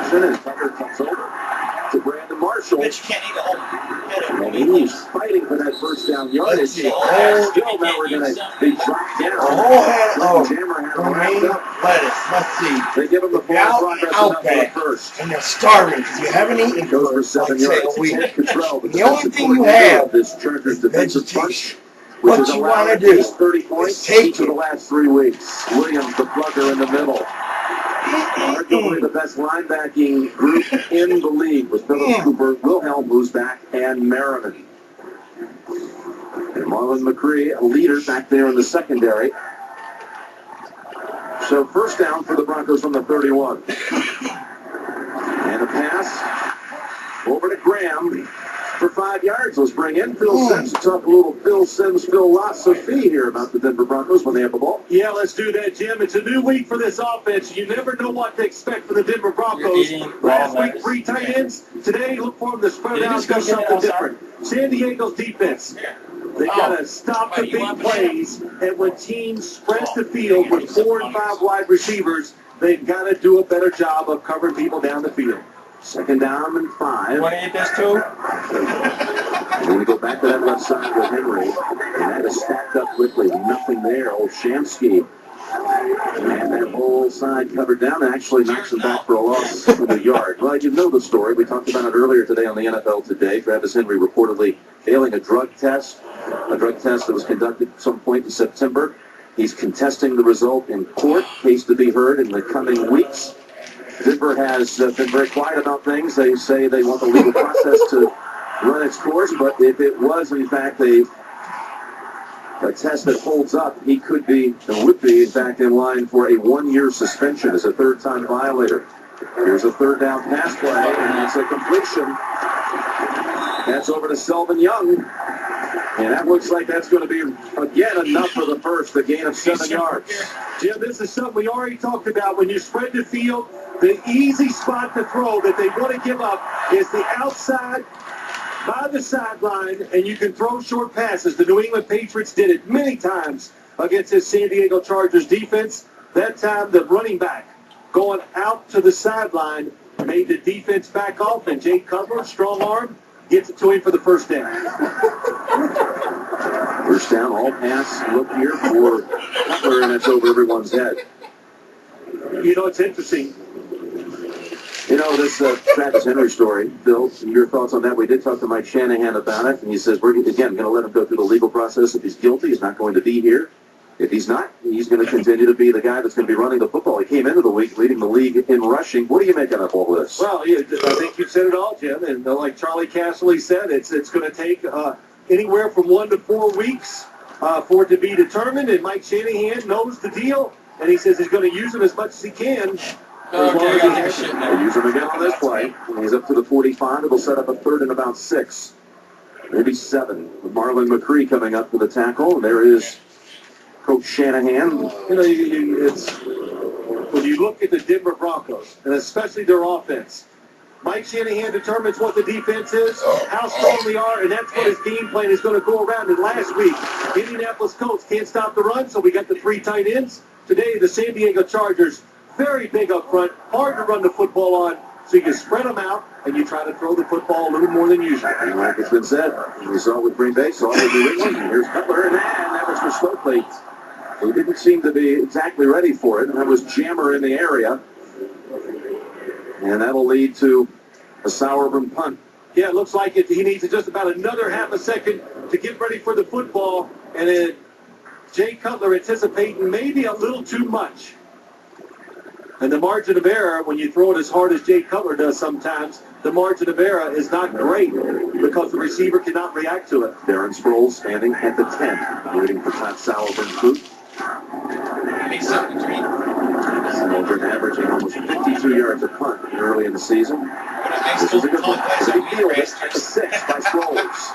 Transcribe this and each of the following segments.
action, and Tucker comes over to Brandon Marshall. But you can't eat a whole head of And he's fighting for that first down yardage. Still, now we're going to be dropped down. A whole head of Jammer had romaine lettuce. Let's see. They give him the ball progress enough for the first. And you're starving because you haven't eaten Goes for 7 yards. a week. Control, The only thing you have this Chargers defensive vegetation. which What is you allowed want to at do least 30 points take each of the last 3 weeks. Williams, the plugger in the middle. Arguably the best linebacking group in the league with Phillips Cooper, Wilhelm, who's back, and Merriman. And Marlon McCree, a leader back there in the secondary. So first down for the Broncos from the 31. And a pass over to Graham for 5 yards. Let's bring in Phil Simms to talk a little Phil Simms, philosophy here about the Denver Broncos when they have the ball. Yeah, let's do that, Jim. It's a new week for this offense. You never know what to expect from the Denver Broncos. Last week, 3 tight ends. Today, look for them to spread out and do something different. San Diego's defense. They got to stop the big plays, and when teams spread the field with 4 and 5 wide receivers, they've got to do a better job of covering people down the field. Second down and 5. You want to eat this too? And then we go back to that left side with Henry. And that is stacked up quickly. Nothing there. Shamsky. And that whole side covered down and actually knocks him back for a loss of a yard. Well, you know the story. We talked about it earlier today on the NFL Today. Travis Henry reportedly failing a drug test that was conducted at some point in September. He's contesting the result in court. Case to be heard in the coming weeks. Denver has been very quiet about things. They say they want the legal process to run its course, but if it was, in fact, a test that holds up, he could be, and would be, in fact, in line for a 1-year suspension as a third-time violator. Here's a third down pass play, and it's a completion. That's over to Selvin Young. And that looks like that's going to be, again, enough for the first, a gain of 7 yards. Jim, this is something we already talked about. When you spread the field, the easy spot to throw that they want to give up is the outside by the sideline, and you can throw short passes. The New England Patriots did it many times against this San Diego Chargers defense. That time, the running back going out to the sideline made the defense back off, and Jay Cutler, strong arm, gets it to him for the first down. First down, all pass look here for Cutler, and it's over everyone's head. You know, it's interesting. You know, this Travis Henry story, Bill, your thoughts on that? We did talk to Mike Shanahan about it, and he says, we're, again, going to let him go through the legal process. If he's guilty, he's not going to be here. If he's not, he's going to continue to be the guy that's going to be running the football. He came into the week leading the league in rushing. What do you make of all this? Well, yeah, I think you said it all, Jim. And like Charlie Casserly said, it's going to take anywhere from 1 to 4 weeks for it to be determined. And Mike Shanahan knows the deal, and he says he's going to use him as much as he can. They use him again on this play. He's up to the 45. It'll set up a third and about 6, maybe 7. With Marlon McCree coming up for the tackle. There is Coach Shanahan. You know, it's when you look at the Denver Broncos, and especially their offense, Mike Shanahan determines what the defense is, how strong they are, and that's what his game plan is going to go around. And last week, Indianapolis Colts can't stop the run, so we got the 3 tight ends. Today, the San Diego Chargers, very big up front, hard to run the football on, so you can spread them out, and you try to throw the football a little more than usual. And like it's been said, we saw it with Green Bay, saw it with New England. Here's Cutler, and that was for Stokely, who didn't seem to be exactly ready for it, and that was Jammer in the area. And that'll lead to a Sauerbrunn punt. Yeah, it looks like he needs just about another half a second to get ready for the football, and then Jay Cutler anticipating maybe a little too much. And the margin of error, when you throw it as hard as Jay Cutler does sometimes, the margin of error is not great because the receiver cannot react to it. Darren Sproles standing at the 10, waiting for Todd Sauerbrun's boot. Sauerbrunn averaging almost 52 yards a punt early in the season. This is a good one. It's a big deal. It's at the 6 by Sproles.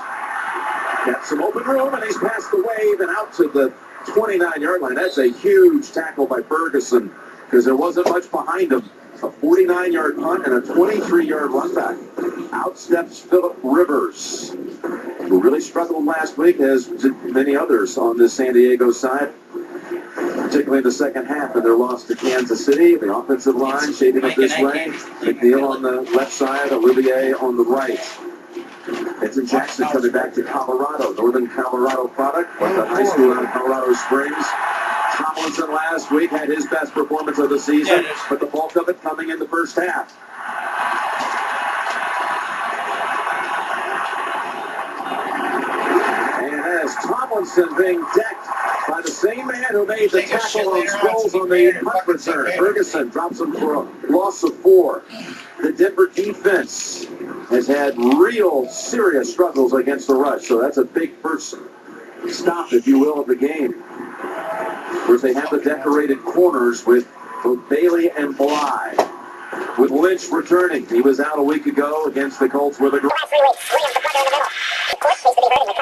Got some open room, and he's past the wave and out to the 29-yard line. That's a huge tackle by Ferguson, because there wasn't much behind him. A 49-yard punt and a 23-yard run back. Out steps Phillip Rivers, who really struggled last week, as did many others on this San Diego side. particularly in the second half of their loss to Kansas City. The offensive line shaping up this way. McNeil on the left side, Olivier on the right. Vincent Jackson coming back to Colorado, Northern Colorado product, went to high school in Colorado Springs. Tomlinson last week had his best performance of the season, but the bulk of it coming in the first half. And as Tomlinson being decked by the same man who made the tackle on Sproles on the punt return. Ferguson drops him for a loss of 4. The Denver defense has had real serious struggles against the rush, so that's a big first stop, if you will, of the game. Of course, they have the decorated corners with both Bailey and Bly. With Lynch returning. He was out a week ago against the Colts with a... Last 3 weeks, Williams the punter in the middle. Of course, seems to be hurting the